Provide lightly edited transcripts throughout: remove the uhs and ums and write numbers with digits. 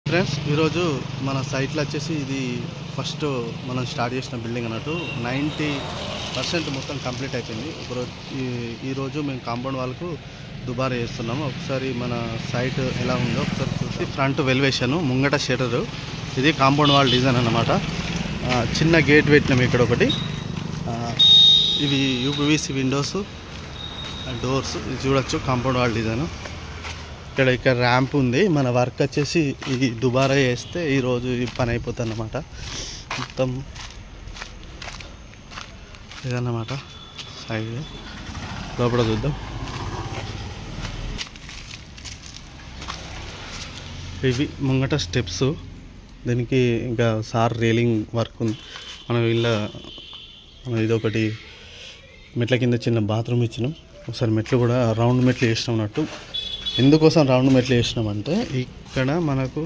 Friends ఈరోజు మన సైట్లో వచ్చేసి ఇది ఫస్ట్ మనం స్టార్ట్ చేసిన బిల్డింగ్ అన్నట్టు 90% మొత్తం కంప్లీట్ అయిపోయింది. ఈరోజు మేము కాంపౌండ్ వాళ్ళకు దుబారా చేస్తున్నాము. ఒకసారి మన సైట్ ఎలా ఉందో ఒకసారి చూసి ఫ్రంట్ వెలివేషన్ ముంగట షటరు ఇది కాంపౌండ్ వాల్ డిజైన్ అన్నమాట. చిన్న గేట్ పెట్టినాము ఇక్కడ ఒకటి. ఇవి యూపీవీసీ విండోస్ డోర్స్ ఇది చూడొచ్చు కాంపౌండ్ వాల్ డిజైన్. ఇక్కడ ర్యాంప్ ఉంది. మన వర్క్ వచ్చేసి ఇది దుబారా చేస్తే ఈరోజు ఈ పని అయిపోతుంది అన్నమాట. మొత్తం ఇదన్నమాట సైడ్ లోపల చూద్దాం. ఇవి ముంగట స్టెప్స్, దీనికి ఇంకా సార్ రైలింగ్ వర్క్ ఉంది. మనం ఇదొకటి మెట్ల కింద చిన్న బాత్రూమ్ ఇచ్చినాం. ఒకసారి మెట్లు కూడా రౌండ్ మెట్లు వేసినాం అన్నట్టు. ఎందుకోసం రౌండ్ మెట్లు వేసినామంటే ఇక్కడ మనకు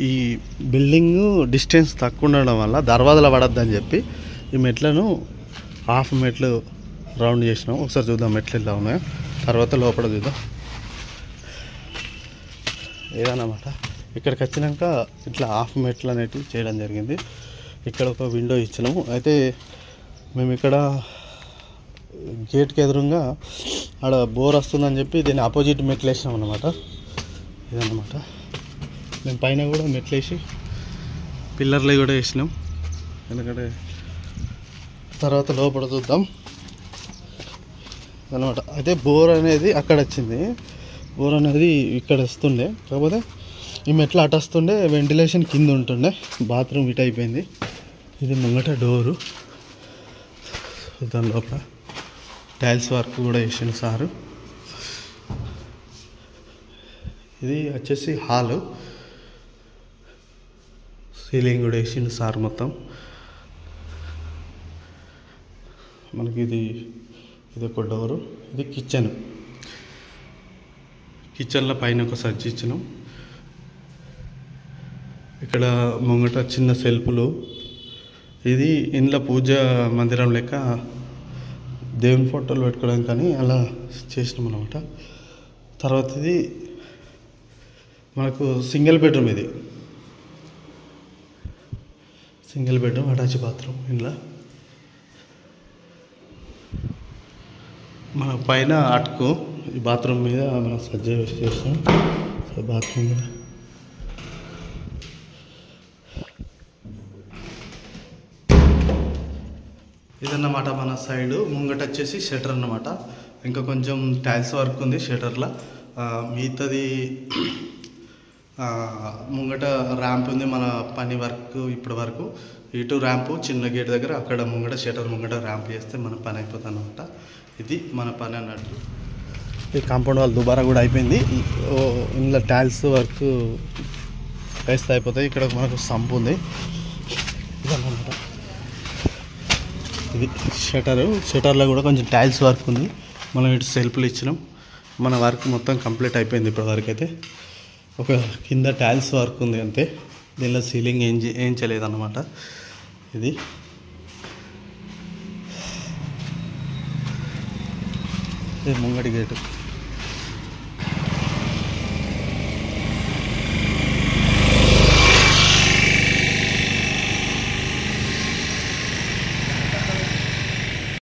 ఈ బిల్డింగ్ డిస్టెన్స్ తక్కువ ఉండడం వల్ల దర్వాజాలు పడద్దని చెప్పి ఈ మెట్లను హాఫ్ మెట్లు రౌండ్ చేసినాం. ఒకసారి చూద్దాం మెట్లు ఎలా ఉన్నాయో, తర్వాత లోపల చూద్దాం. ఏదన్నమాట ఇక్కడికి వచ్చినాక ఇట్లా హాఫ్ మెట్లు అనేటివి చేయడం జరిగింది. ఇక్కడ ఒక విండో ఇచ్చినాము. అయితే మేము ఇక్కడ గేట్కి ఎదురుగా ఆడ బోర్ వస్తుందని చెప్పి దీన్ని ఆపోజిట్ మెట్లు వేసినాం అన్నమాట. ఇదన్నమాట మేము పైన కూడా మెట్లు వేసి పిల్లర్లు కూడా వేసినాం. ఎందుకంటే తర్వాత లోపల చూద్దాం అన్నమాట. అయితే బోర్ అనేది అక్కడ వచ్చింది, బోర్ అనేది ఇక్కడ వస్తుండే, కాకపోతే ఈ మెట్లు అటు వస్తుండే, వెంటిలేషన్ కింద ఉంటుండే. బాత్రూమ్ ఇటు అయిపోయింది. ఇది ముంగట డోరు. దాని లోపల టైల్స్ వర్క్ కూడా వేసిండు సారు. ఇది వచ్చేసి హాలు, సీలింగ్ కూడా వేసిండు సార్ మొత్తం. మనకి ఇది ఒక డోరు. ఇది కిచెన్లో పైన ఒక సజ్జి ఇచ్చినాం. ఇక్కడ ముంగట చిన్న సెల్ఫ్లు. ఇది ఇంట్లో పూజ మందిరం లెక్క దేవుని ఫోటోలు పెట్టుకోవడానికి కానీ అలా చేసినాం అన్నమాట. తర్వాత ఇది మనకు సింగిల్ బెడ్రూమ్. ఇది సింగిల్ బెడ్రూమ్ అటాచ్ బాత్రూమ్. ఇంట్లో మన పైన అటుకు ఈ బాత్రూమ్ మీద మనం సజ్జ చేస్తాం. బాత్రూమ్ మీద ఇదన్నమాట మన సైడు. ముంగట వచ్చేసి షటర్ అన్నమాట. ఇంకా కొంచెం టైల్స్ వర్క్ ఉంది షటర్లో. మిగతాది ముంగట ర్యాంప్ ఉంది. మన పని వర్క్ ఇప్పటి వరకు ఇటు ర్యాంపు చిన్న గేట్ దగ్గర, అక్కడ ముంగట షటర్ ముంగట ర్యాంప్ చేస్తే మన పని అయిపోతుంది అన్నమాట. ఇది మన పని అన్నట్టు. ఈ కాంపౌండ్ వాల్ దుబారా కూడా అయిపోయింది. ఇందులో టైల్స్ వర్క్ వేస్తే అయిపోతాయి. ఇక్కడ మనకు సంపు ఉంది. ఇదన్నమాట. ఇది షటర్లో కూడా కొంచెం టైల్స్ వర్క్ ఉంది. మనం ఇటు సెల్ఫ్లు ఇచ్చినాం. మన వర్క్ మొత్తం కంప్లీట్ అయిపోయింది ఇప్పటి వరకు. అయితే ఒక కింద టైల్స్ వర్క్ ఉంది అంతే. దీనిలో సీలింగ్ ఏం చేయలేదన్నమాట. ఇది ముంగటి గేటు.